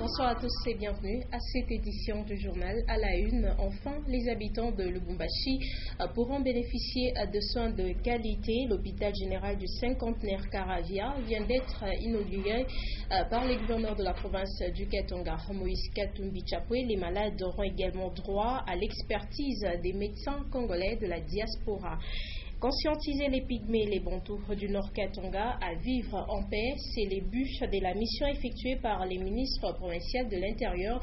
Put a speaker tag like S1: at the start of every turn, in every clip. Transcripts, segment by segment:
S1: Bonsoir à tous et bienvenue à cette édition du journal à la une. Enfin, les habitants de Lubumbashi pourront bénéficier de soins de qualité. L'hôpital général du cinquantenaire Caravia vient d'être inauguré par le gouverneur de la province du Katanga, Moïse Katumbi Chapwe. Les malades auront également droit à l'expertise des médecins congolais de la diaspora. Conscientiser les pygmées et les bantous du Nord Katanga à vivre en paix, c'est le but de la mission effectuée par les ministres provinciaux de l'Intérieur,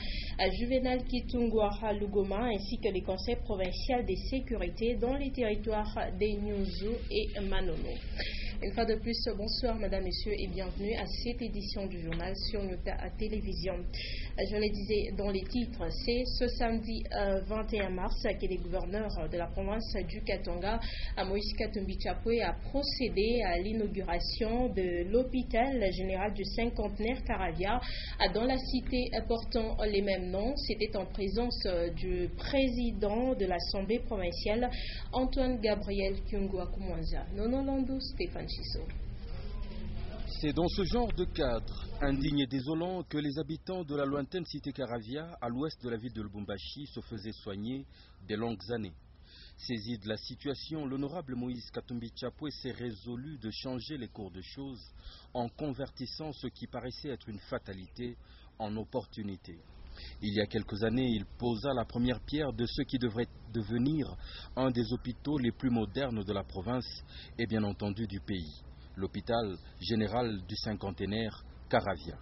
S1: Juvenal Kitungwa Lugoma, ainsi que les conseils provinciaux de sécurité dans les territoires des Nyuzu et Manono. Une fois de plus, bonsoir mesdames, messieurs et bienvenue à cette édition du journal sur Nyota Télévision. Je le disais dans les titres, c'est ce samedi 21 mars que le gouverneur de la province du Katanga, Moïse Katumbi Chapwe, a procédé à l'inauguration de l'hôpital général du cinquantenaire Caravia dans la cité portant les mêmes noms. C'était en présence du président de l'Assemblée provinciale, Antoine Gabriel Kyungwa Kumwanza. Nonolondo Stéphane Chisso.
S2: C'est dans ce genre de cadre indigne et désolant que les habitants de la lointaine cité Caravia, à l'ouest de la ville de Lubumbashi, se faisaient soigner des longues années. Saisi de la situation, l'honorable Moïse Katumbi Chapwe s'est résolu de changer les cours de choses en convertissant ce qui paraissait être une fatalité en opportunité. Il y a quelques années, il posa la première pierre de ce qui devrait devenir un des hôpitaux les plus modernes de la province et bien entendu du pays, l'hôpital général du cinquantenaire Caravia.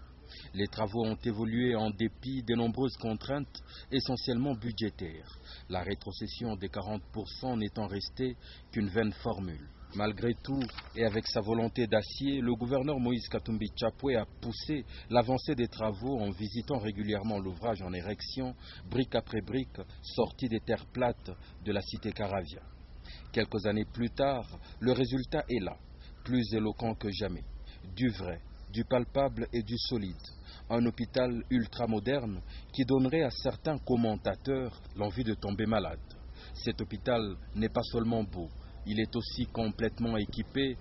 S2: Les travaux ont évolué en dépit de nombreuses contraintes, essentiellement budgétaires, la rétrocession des 40% n'étant restée qu'une vaine formule. Malgré tout, et avec sa volonté d'acier, le gouverneur Moïse Katumbi Chapwe a poussé l'avancée des travaux en visitant régulièrement l'ouvrage en érection, brique après brique, sorti des terres plates de la cité Caravia. Quelques années plus tard, le résultat est là, plus éloquent que jamais, du vrai, du palpable et du solide. Un hôpital ultramoderne qui donnerait à certains commentateurs l'envie de tomber malade. Cet hôpital n'est pas seulement beau, il est aussi complètement équipé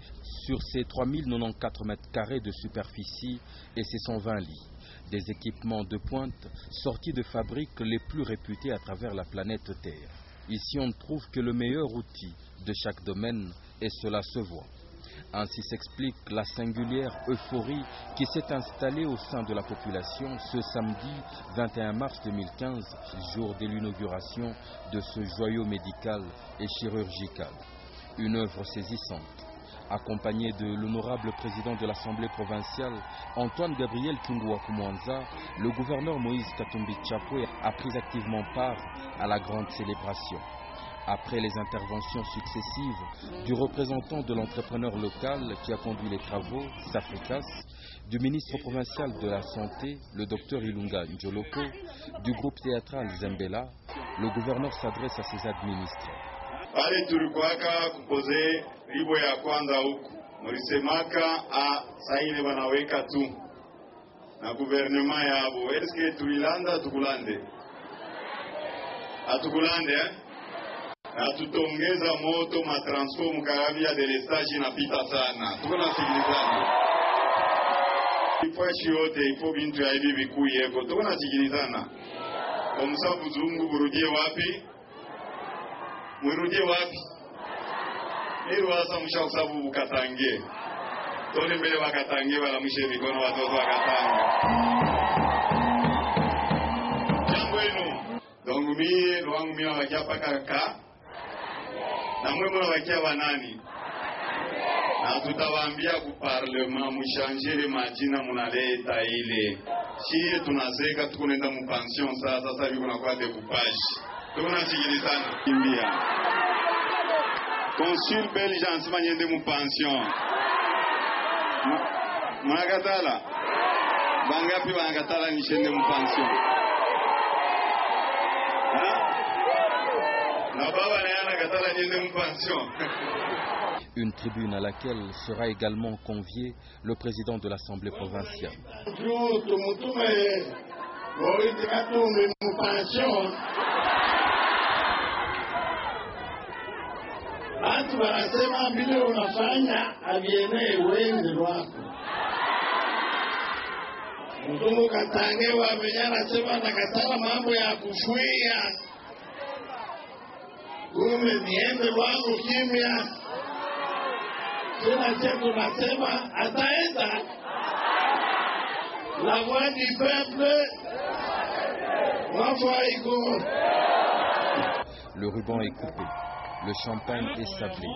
S2: sur ses 3094 mètres carrés de superficie et ses 120 lits. Des équipements de pointe sortis de fabriques les plus réputées à travers la planète Terre. Ici on ne trouve que le meilleur outil de chaque domaine et cela se voit. Ainsi s'explique la singulière euphorie qui s'est installée au sein de la population ce samedi 21 mars 2015, jour de l'inauguration de ce joyau médical et chirurgical. Une œuvre saisissante. Accompagné de l'honorable président de l'Assemblée provinciale, Antoine Gabriel Kyungwa Kumwanza, le gouverneur Moïse Katumbi Chapwe a pris activement part à la grande célébration. Après les interventions successives du représentant de l'entrepreneur local qui a conduit les travaux, Safricas, du ministre provincial de la Santé, le docteur Ilunga Njoloko, du groupe théâtral Zembela, le gouverneur s'adresse à ses administrés.
S3: Pale tulikuwaka kupoze ribo ya kwanza huku mulisemaka saile wanaweka tu na guvernema yabo eske tulilanda tukulande atukulande na tutongeza moto matransform Caravia de l'estage inapita sana tuko na sikilizana ifashi yote ifo bintu ya hivi vikuu yeko tuko na sikilizana kwa msabu zungu burudie wapi mwirudie wapi? Niru wasa msha usabu bukatange. Tone mbele wakatange wala mwishe mikono watoto wakatanga. Jambo enu. Dongu mie, luangu mie wakia paka na mwemo wakia wanani. Na tutawaambia kuparlema mshanjere majina munaleta ile. Shie tunazeka tukunenda mupansion sasa hivi kuna kwa decoupage. Tunasikilizana kimbia. Consul belge ansima nyende mu pension. Mwanakatala. Bangapi wanakatala nishende mu pension. Na baba na yana katala nyende mu pension.
S2: Une tribune à laquelle sera également convié le président de l'Assemblée provinciale.
S4: Watu wanasema vile unafanya avienee wengi wako. Mzungu Katangewa vijana anasema nakatala mambo ya kufuia. Ume niende wangu kimya. Kila chetu nasema ataenda. La voix du peuple.
S2: Le ruban est coupé, le champagne est sablé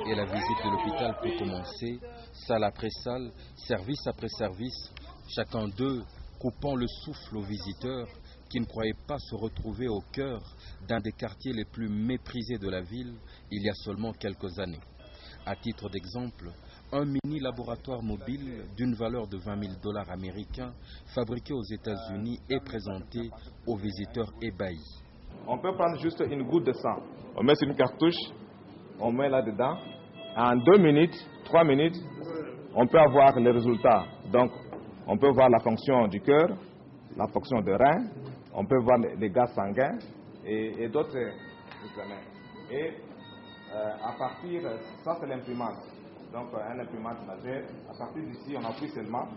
S2: et la visite de l'hôpital peut commencer, salle après salle, service après service, chacun d'eux coupant le souffle aux visiteurs qui ne croyaient pas se retrouver au cœur d'un des quartiers les plus méprisés de la ville il y a seulement quelques années. À titre d'exemple, un mini-laboratoire mobile d'une valeur de $20 000 américains fabriqué aux États-Unis est présenté aux visiteurs ébahis.
S5: On peut prendre juste une goutte de sang. On met sur une cartouche, on met là-dedans. En 2 minutes, 3 minutes, on peut avoir les résultats. Donc, on peut voir la fonction du cœur, la fonction des reins, on peut voir les gaz sanguins et d'autres examens. Et à partir, ça c'est l'imprimante. Donc un imprimante laser, à partir d'ici on appuie seulement,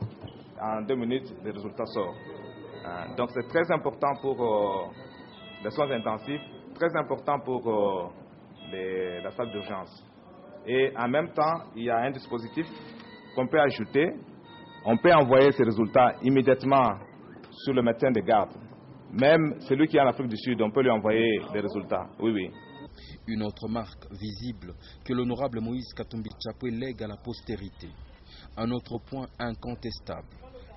S5: en 2 minutes les résultats sortent. Donc c'est très important pour les soins intensifs, très important pour la salle d'urgence. Et en même temps, il y a un dispositif qu'on peut ajouter, on peut envoyer ces résultats immédiatement sur le médecin de garde. Même celui qui est en Afrique du Sud, on peut lui envoyer les résultats, oui.
S2: Une autre marque visible que l'honorable Moïse Katumbi Tchapoué lègue à la postérité. Un autre point incontestable,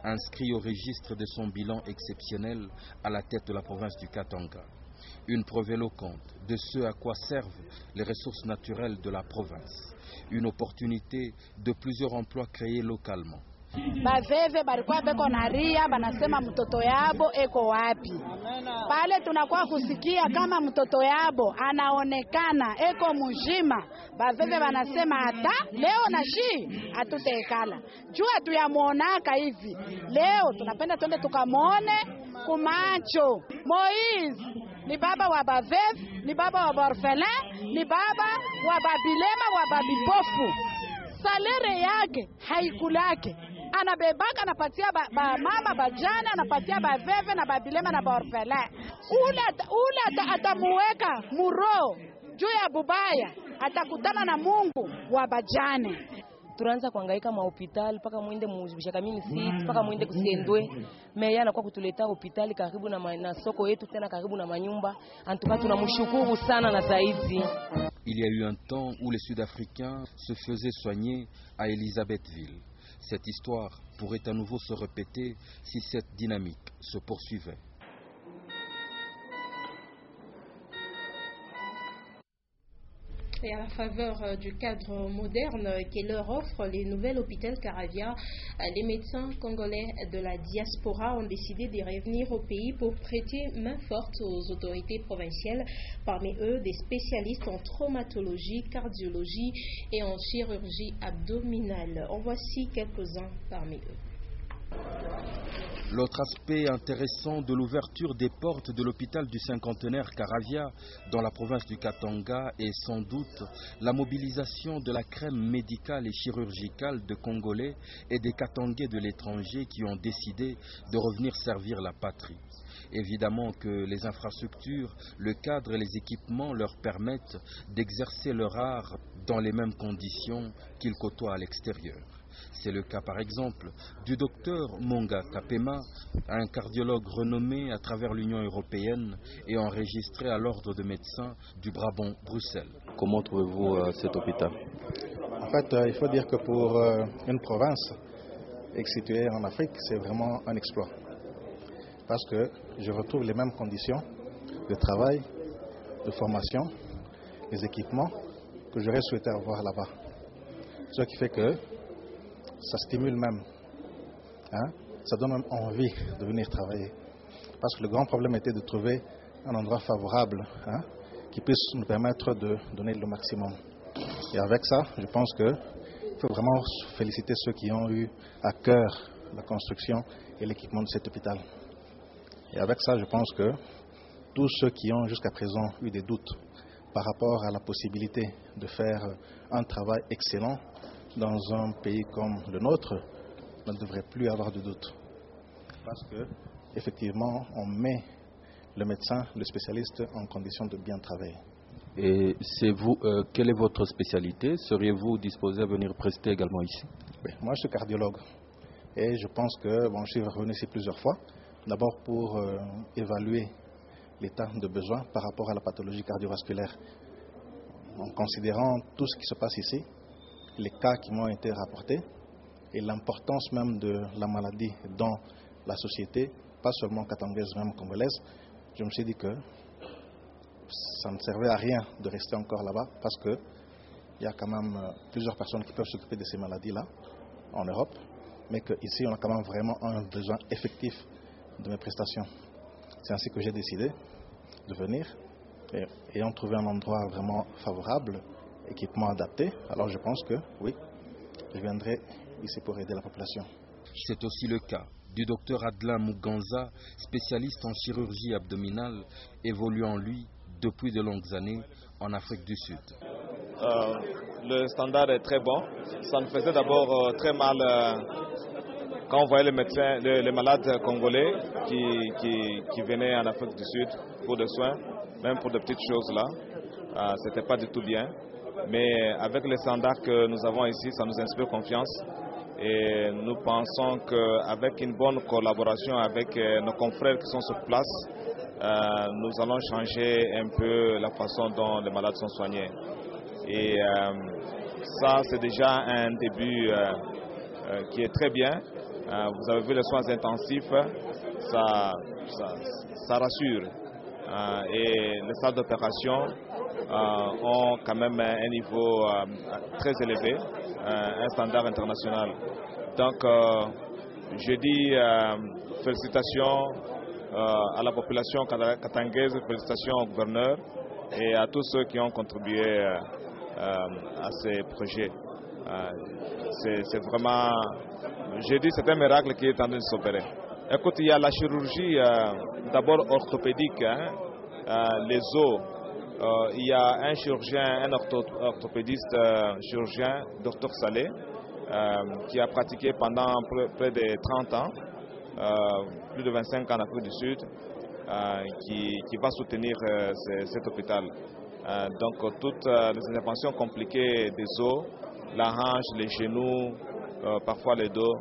S2: inscrit au registre de son bilan exceptionnel à la tête de la province du Katanga. Une preuve éloquente de ce à quoi servent les ressources naturelles de la province. Une opportunité de plusieurs emplois créés localement.
S6: Baveve balikuwa beko na ria banasema mtoto yabo eko wapi. Pale tunakuwa kusikia kama mtoto yabo anaonekana eko mujima. Baveve banasema hata leo na shi atutekala. Jua tuyamuonaka hivi. Leo tunapenda twende tukamone kumacho. Moise ni baba wa baveve, ni baba wa orphelin, ni baba wa babilema wa babipofu. Salere yake haikulake. Anabebaka anapatia mama bajana, anapatia baveve na babilema na baorphelin. Ule atamuweka muro juu ya bubaya, atakutana na Mungu wa bajane.
S7: Tunaanza kuhangaika mahopitali paka muende muzibishakamini sisi paka muende kusiendwe. Meya anakuwa kutuleta hospitali karibu na soko yetu tena karibu na manyumba. Antuka tunamshukuru sana na zaidi.
S2: Il y a eu un temps où les Sud-Africains se faisaient soigner à Elisabethville. Cette histoire pourrait à nouveau se répéter si cette dynamique se poursuivait.
S1: Et à la faveur du cadre moderne que leur offre les nouvelles hôpitaux Caravia, les médecins congolais de la diaspora ont décidé de revenir au pays pour prêter main forte aux autorités provinciales, parmi eux des spécialistes en traumatologie, cardiologie et en chirurgie abdominale. En voici quelques-uns parmi eux.
S2: L'autre aspect intéressant de l'ouverture des portes de l'hôpital du cinquantenaire Caravia dans la province du Katanga est sans doute la mobilisation de la crème médicale et chirurgicale de Congolais et des Katangais de l'étranger qui ont décidé de revenir servir la patrie. Évidemment que les infrastructures, le cadre et les équipements leur permettent d'exercer leur art dans les mêmes conditions qu'ils côtoient à l'extérieur. C'est le cas par exemple du docteur Monga Kapema, un cardiologue renommé à travers l'Union européenne et enregistré à l'ordre de médecins du Brabant Bruxelles. Comment trouvez-vous cet hôpital?
S8: En fait, il faut dire que pour une province située en Afrique, c'est vraiment un exploit. Parce que je retrouve les mêmes conditions de travail, de formation, les équipements que j'aurais souhaité avoir là-bas. Ce qui fait que ça stimule même, ça donne même envie de venir travailler. Parce que le grand problème était de trouver un endroit favorable qui puisse nous permettre de donner le maximum. Et avec ça, je pense qu'il faut vraiment féliciter ceux qui ont eu à cœur la construction et l'équipement de cet hôpital. Et avec ça, je pense que tous ceux qui ont jusqu'à présent eu des doutes par rapport à la possibilité de faire un travail excellent dans un pays comme le nôtre ne devraient plus avoir de doute. Parce que, effectivement, on met le médecin, le spécialiste, en condition de bien travailler.
S2: Et c'est vous, quelle est votre spécialité? Seriez-vous disposé à venir prester également ici?
S8: Moi, je suis cardiologue. Et je pense que, je suis revenu ici plusieurs fois. D'abord pour évaluer l'état de besoin par rapport à la pathologie cardiovasculaire. En considérant tout ce qui se passe ici, les cas qui m'ont été rapportés et l'importance même de la maladie dans la société, pas seulement katangaise, même congolaise, je me suis dit que ça ne servait à rien de rester encore là-bas parce qu'il y a quand même plusieurs personnes qui peuvent s'occuper de ces maladies-là en Europe, mais qu'ici on a quand même vraiment un besoin effectif de mes prestations. C'est ainsi que j'ai décidé de venir et ayant trouvé un endroit vraiment favorable, équipement adapté, alors je pense que oui, je viendrai ici pour aider la population.
S2: C'est aussi le cas du docteur Adlin Muganza, spécialiste en chirurgie abdominale, évoluant lui depuis de longues années en Afrique du Sud.
S5: Le standard est très bon. Ça me faisait d'abord très mal quand on voyait les médecins, les malades congolais qui venaient en Afrique du Sud pour des soins, même pour de petites choses là. C'était pas du tout bien. Mais avec les standards que nous avons ici, ça nous inspire confiance. Et nous pensons qu'avec une bonne collaboration avec nos confrères qui sont sur place, nous allons changer un peu la façon dont les malades sont soignés. Et ça, c'est déjà un début qui est très bien. Vous avez vu les soins intensifs, ça rassure. Et les salles d'opération ont quand même un niveau très élevé, un standard international. Donc, je dis félicitations à la population katangaise, félicitations au gouverneur et à tous ceux qui ont contribué à ces projets. C'est vraiment, je dis, c'est un miracle qui est en train de s'opérer. Écoute, il y a la chirurgie d'abord orthopédique, les os. Il y a un chirurgien, un orthopédiste chirurgien, Dr Salé, qui a pratiqué pendant près de 30 ans, plus de 25 ans en Afrique du Sud, qui va soutenir cet hôpital. Donc toutes les interventions compliquées des os, la hanche, les genoux, parfois les dos,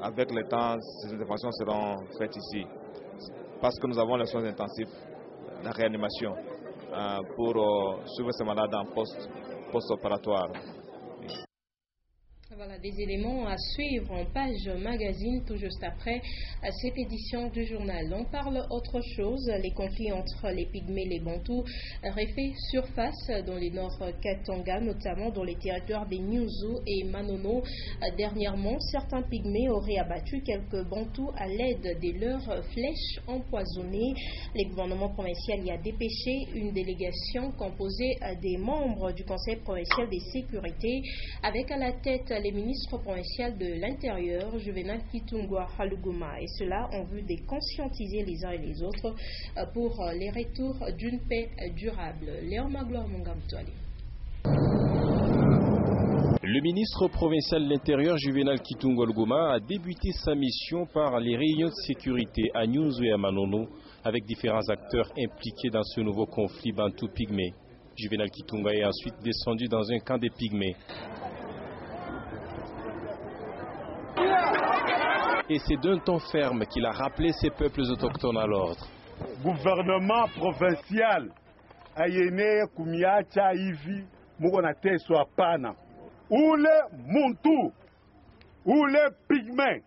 S5: avec le temps, ces interventions seront faites ici. Parce que nous avons les soins intensifs, la réanimation, pour suivre ces malades en post-opératoire.
S1: Voilà des éléments à suivre en page magazine tout juste après cette édition du journal. On parle autre chose, les conflits entre les Pygmées et les Bantous refait surface dans les nord Katanga, notamment dans les territoires des Nyuzu et Manono. Dernièrement, certains Pygmées auraient abattu quelques Bantous à l'aide de leurs flèches empoisonnées. Le gouvernement provincial y a dépêché une délégation composée des membres du Conseil provincial des sécurités avec à la tête les ministres provinciaux de l'Intérieur, Juvenal Kitungwa Haluguma, et cela en vue de conscientiser les uns et les autres pour les retours d'une paix durable. Léon Magloire Mungamtouali.
S9: Le ministre provincial de l'Intérieur, Juvenal Kitungwa Haluguma, a débuté sa mission par les réunions de sécurité à Nyuzu et à Manono avec différents acteurs impliqués dans ce nouveau conflit Bantou-Pygmée. Juvenal Kitungwa est ensuite descendu dans un camp des Pygmées. Et c'est d'un ton ferme qu'il a rappelé ces peuples autochtones à l'ordre.
S10: Gouvernement provincial ayene kumiacha hivi muko na teso hapana. Ule muntu ule pigme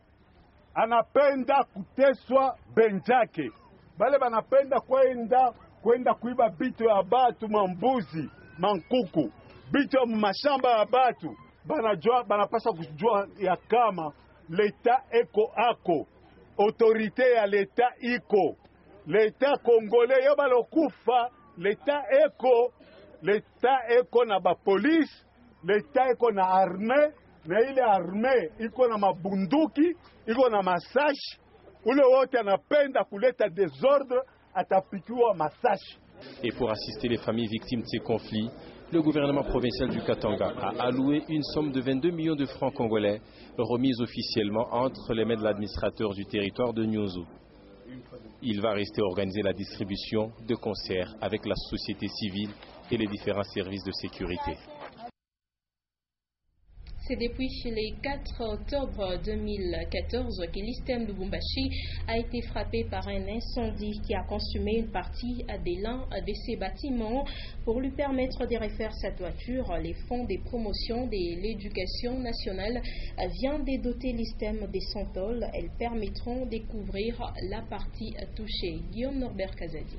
S10: anapenda kuteswa benjake. Bale banapenda kwenda kuiba bitu ya batu, mambuzi, mankuku, bitu ya mashamba ya batu. Banapasa kujua ya kama l'État eko ako, autorité ya l'État iko, l'État congolais yo balokufa, l'État eko na ba police, l'État eko na armée, na ile armée iko na mabunduki, iko na masashi, ule wote anapenda kuleta désordre atapikiwa masashi.
S9: Et pour assister les familles victimes de ces conflits, le gouvernement provincial du Katanga a alloué une somme de 22 millions de francs congolais remise officiellement entre les mains de l'administrateur du territoire de Nyunzu. Il va rester à organiser la distribution de concert avec la société civile et les différents services de sécurité.
S1: C'est depuis le 4 octobre 2014 que l'ISTEM Lubumbashi a été frappé par un incendie qui a consumé une partie de l'un de ses bâtiments. Pour lui permettre de refaire sa toiture, les fonds de promotion de l'éducation nationale viennent de doter l'ISTEM des centoles. Elles permettront de couvrir la partie touchée. Guillaume Norbert Kazadi.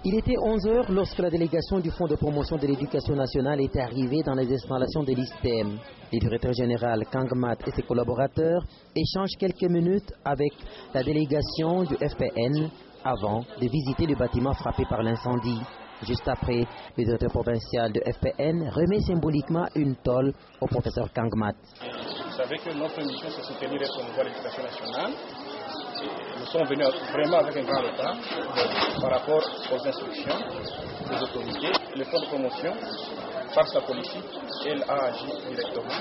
S11: Il était 11 heures lorsque la délégation du Fonds de promotion de l'éducation nationale était arrivée dans les installations de l'ISTEM. Le directeur général Kangmat et ses collaborateurs échangent quelques minutes avec la délégation du FPN avant de visiter le bâtiment frappé par l'incendie. Juste après, le directeur provincial de FPN remet symboliquement une tôle au professeur Kangmat.
S12: Vous savez que notre mission, c'est soutenir et promouvoir l'éducation nationale. Nous sommes venus vraiment avec un grand retard par rapport aux instructions des autorités. Le fonds de promotion, par sa politique, elle a agi directement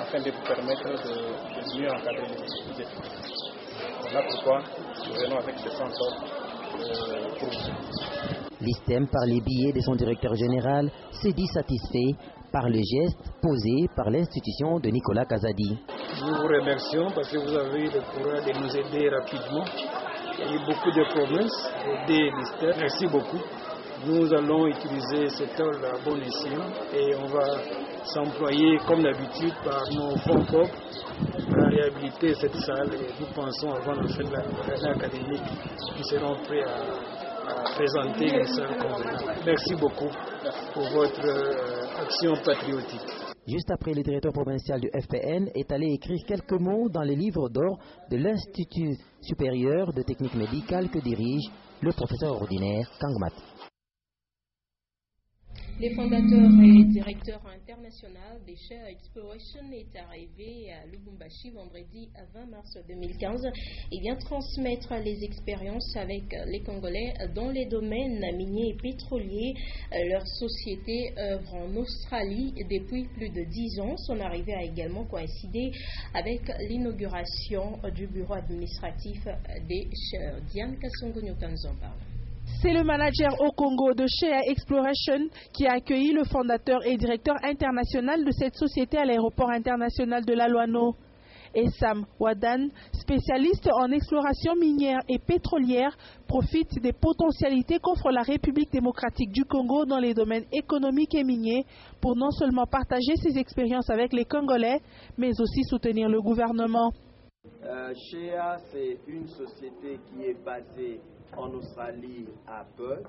S12: afin de vous permettre de mieux encadrer les études. Voilà pourquoi nous venons avec ce centre pour vous.
S11: L'ISTEM, par les billets de son directeur général, se dit satisfait par le geste posé par l'institution de Nicolas Kazadi.
S13: Nous vous remercions parce que vous avez eu le courage de nous aider rapidement. Il y a eu beaucoup de promesses d'aider l'ISTEM. Merci beaucoup. Nous allons utiliser cette heure à bon escient et on va s'employer comme d'habitude par nos fonds propres à réhabiliter cette salle. Et nous pensons avant la fin de l'année académique, nous serons prêts à présenter une salle convenable. Merci beaucoup pour votre action patriotique.
S11: Juste après, le directeur provincial du FPN est allé écrire quelques mots dans les livres d'or de l'Institut supérieur de technique médicale que dirige le professeur ordinaire Kangmat.
S1: Le fondateur et directeur international des Share Exploration est arrivé à Lubumbashi vendredi 20 mars 2015 et vient transmettre les expériences avec les Congolais dans les domaines miniers et pétroliers. Leur société œuvre en Australie depuis plus de 10 ans. Son arrivée a également coïncidé avec l'inauguration du bureau administratif des Share. Diane Kassongo-Nyokanz en parle.
S14: C'est le manager au Congo de Share Exploration qui a accueilli le fondateur et directeur international de cette société à l'aéroport international de Laluano. Essam Wadan, spécialiste en exploration minière et pétrolière, profite des potentialités qu'offre la République démocratique du Congo dans les domaines économiques et miniers pour non seulement partager ses expériences avec les Congolais, mais aussi soutenir le gouvernement.
S15: Share, c'est une société qui est basée en Australie à Perth.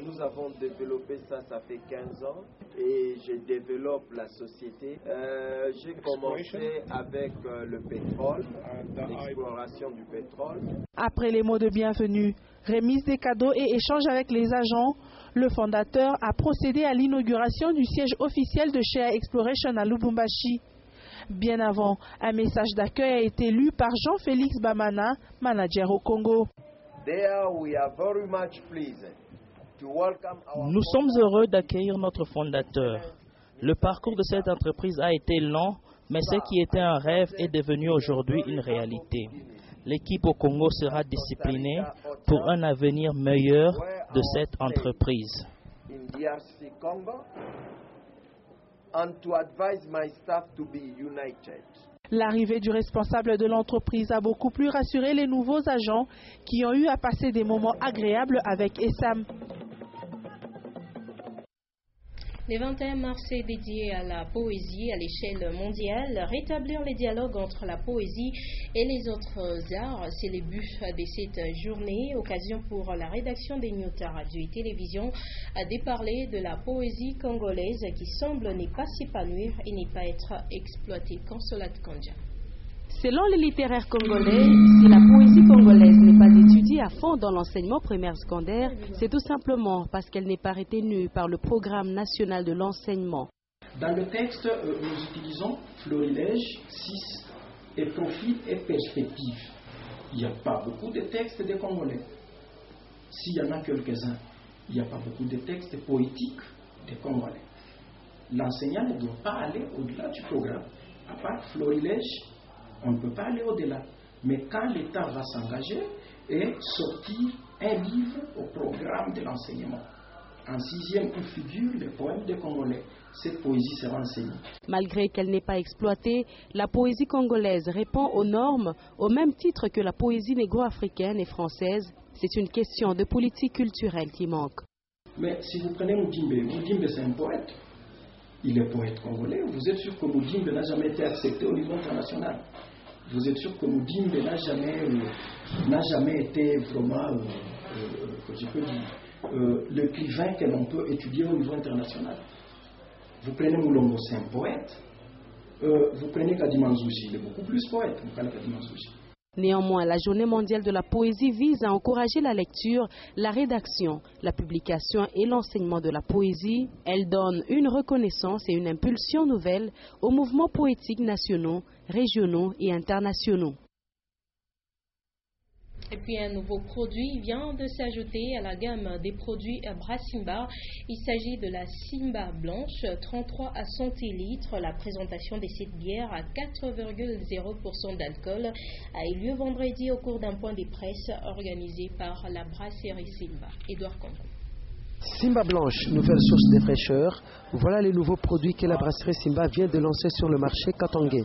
S15: Nous avons développé ça fait 15 ans et je développe la société. J'ai commencé avec le pétrole, l'exploration du pétrole.
S14: Après les mots de bienvenue, remise des cadeaux et échange avec les agents, le fondateur a procédé à l'inauguration du siège officiel de Share Exploration à Lubumbashi. Bien avant, un message d'accueil a été lu par Jean-Félix Bamana, manager au Congo.
S16: Nous sommes heureux d'accueillir notre fondateur. Le parcours de cette entreprise a été long, mais ce qui était un rêve est devenu aujourd'hui une réalité. L'équipe au Congo sera disciplinée pour un avenir meilleur de cette entreprise.
S14: L'arrivée du responsable de l'entreprise a beaucoup plus rassuré les nouveaux agents qui ont eu à passer des moments agréables avec Essam.
S1: Le 21 mars est dédié à la poésie à l'échelle mondiale. Rétablir les dialogues entre la poésie et les autres arts, c'est le but de cette journée. Occasion pour la rédaction des Nyota Radio et Télévision de parler de la poésie congolaise qui semble ne pas s'épanouir et ne pas être exploitée. Consolate Kandja.
S17: Selon les littéraires congolais, si la poésie congolaise n'est pas étudiée à fond dans l'enseignement primaire secondaire, c'est tout simplement parce qu'elle n'est pas retenue par le programme national de l'enseignement.
S18: Dans le texte, nous utilisons florilège, 6 et profil et perspective. Il n'y a pas beaucoup de textes des Congolais. S'il y en a quelques-uns, il n'y a pas beaucoup de textes poétiques des Congolais. L'enseignant ne doit pas aller au-delà du programme. À part florilège, on ne peut pas aller au-delà. Mais quand l'État va s'engager et sortir un livre au programme de l'enseignement, en 6e où figurent les poèmes des Congolais, cette poésie sera enseignée.
S17: Malgré qu'elle n'est pas exploitée, la poésie congolaise répond aux normes au même titre que la poésie négro-africaine et française. C'est une question de politique culturelle qui manque.
S18: Mais si vous prenez Moudimbe c'est un poète. Il est poète congolais. Vous êtes sûr que Moudimbe n'a jamais été accepté au niveau international? Vous êtes sûr que Moudimbe n'a jamais été vraiment, je peux dire, l'écrivain que l'on peut étudier au niveau international? Vous prenez Moulombo, c'est un poète. Vous prenez Kadimanzouchi, il est beaucoup plus poète.
S17: Néanmoins, la Journée mondiale de la poésie vise à encourager la lecture, la rédaction, la publication et l'enseignement de la poésie. Elle donne une reconnaissance et une impulsion nouvelle aux mouvements poétiques nationaux, régionaux et internationaux.
S1: Et puis un nouveau produit vient de s'ajouter à la gamme des produits Brassimba. Il s'agit de la Simba blanche, 33 à centilitres. La présentation de cette bière à 4,0% d'alcool a eu lieu vendredi au cours d'un point de presse organisé par la brasserie Simba. Édouard Congo.
S19: Simba blanche, nouvelle source de fraîcheur. Voilà les nouveaux produits que la brasserie Simba vient de lancer sur le marché katangais.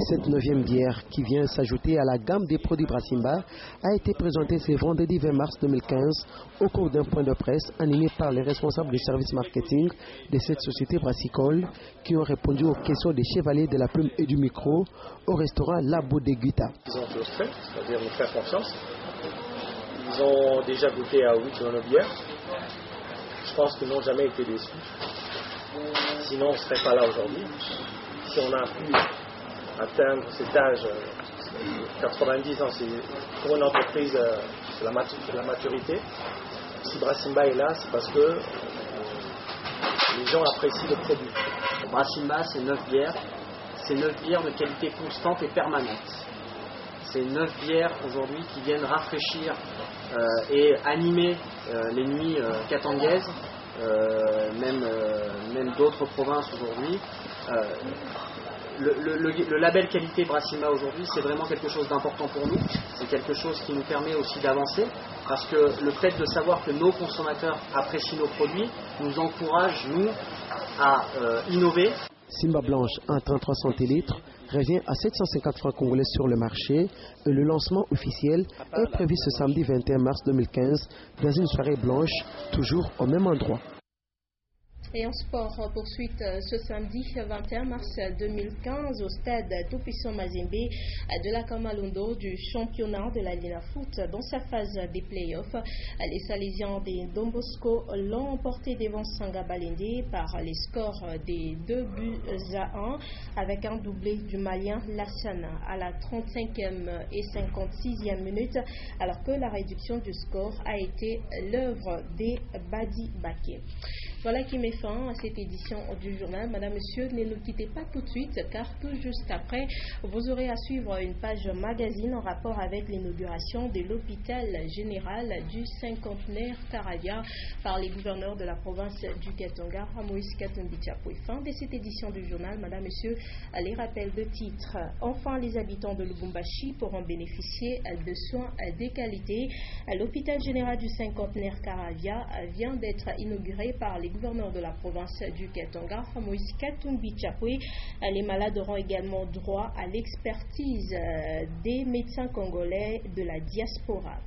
S19: Cette 9e bière qui vient s'ajouter à la gamme des produits Brassimba a été présentée ce vendredi 20 mars 2015 au cours d'un point de presse animé par les responsables du service marketing de cette société brassicole qui ont répondu aux questions des chevaliers de la plume et du micro au restaurant La Bodeguita.
S12: Ils ont toujours fait, c'est-à-dire nous faire confiance. Ils ont déjà goûté à 8 de nos bières. Je pense qu'ils n'ont jamais été déçus. Sinon, on ne serait pas là aujourd'hui. Si on a pu atteindre cet âge, 90 ans, c'est pour une entreprise, c'est la maturité. Si Brassimba est là, c'est parce que les gens apprécient le produit.
S20: Brassimba, c'est 9 bières. C'est 9 bières de qualité constante et permanente. C'est 9 bières aujourd'hui qui viennent rafraîchir et animer les nuits katangaises, même d'autres provinces aujourd'hui. Le label qualité Brassimba aujourd'hui, c'est vraiment quelque chose d'important pour nous. C'est quelque chose qui nous permet aussi d'avancer parce que le fait de savoir que nos consommateurs apprécient nos produits nous encourage, nous, à innover.
S19: Simba blanche, en 33 centilitres, revient à 750 francs congolais sur le marché et le lancement officiel est prévu ce samedi 21 mars 2015 dans une soirée blanche, toujours au même endroit.
S1: Et en sport, poursuite ce samedi 21 mars 2015 au stade Tout-Puissant Mazembe de la Kamalondo du championnat de la Liga Foot dans sa phase des playoffs. Les Salésiens des Don Bosco l'ont emporté devant Sanga Balende par les scores des 2-1 avec un doublé du Malien Lassana à la 35e et 56e minute, alors que la réduction du score a été l'œuvre des Badi Baké. Voilà qui met fin à cette édition du journal. Madame, Monsieur, ne nous quittez pas tout de suite car tout juste après, vous aurez à suivre une page magazine en rapport avec l'inauguration de l'hôpital général du cinquantenaire Karavia par les gouverneurs de la province du Katanga, Moïse Katumbi Tchapoué. Fin de cette édition du journal. Madame, Monsieur, les rappels de titres. Enfin, les habitants de Lubumbashi pourront bénéficier de soins de qualité. L'hôpital général du cinquantenaire Karavia vient d'être inauguré par les gouverneur de la province du Katanga, Moïse Katumbi Tchapoué. Les malades auront également droit à l'expertise des médecins congolais de la diaspora.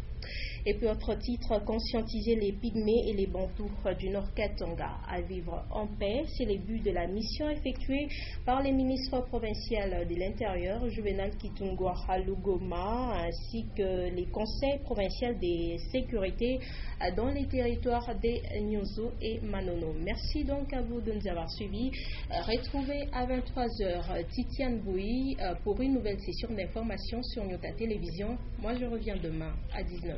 S1: Et puis autre titre, conscientiser les pygmées et les bantous du Nord Katanga à vivre en paix. C'est le but de la mission effectuée par les ministres provinciaux de l'Intérieur, Juvenal Kitungwa Halugoma, ainsi que les conseils provinciaux de sécurité dans les territoires de Nyonzo et Manono. Merci donc à vous de nous avoir suivis. Retrouvez à 23h Titiane Bouy pour une nouvelle session d'information sur Nyota Télévision. Moi, je reviens demain à 19h.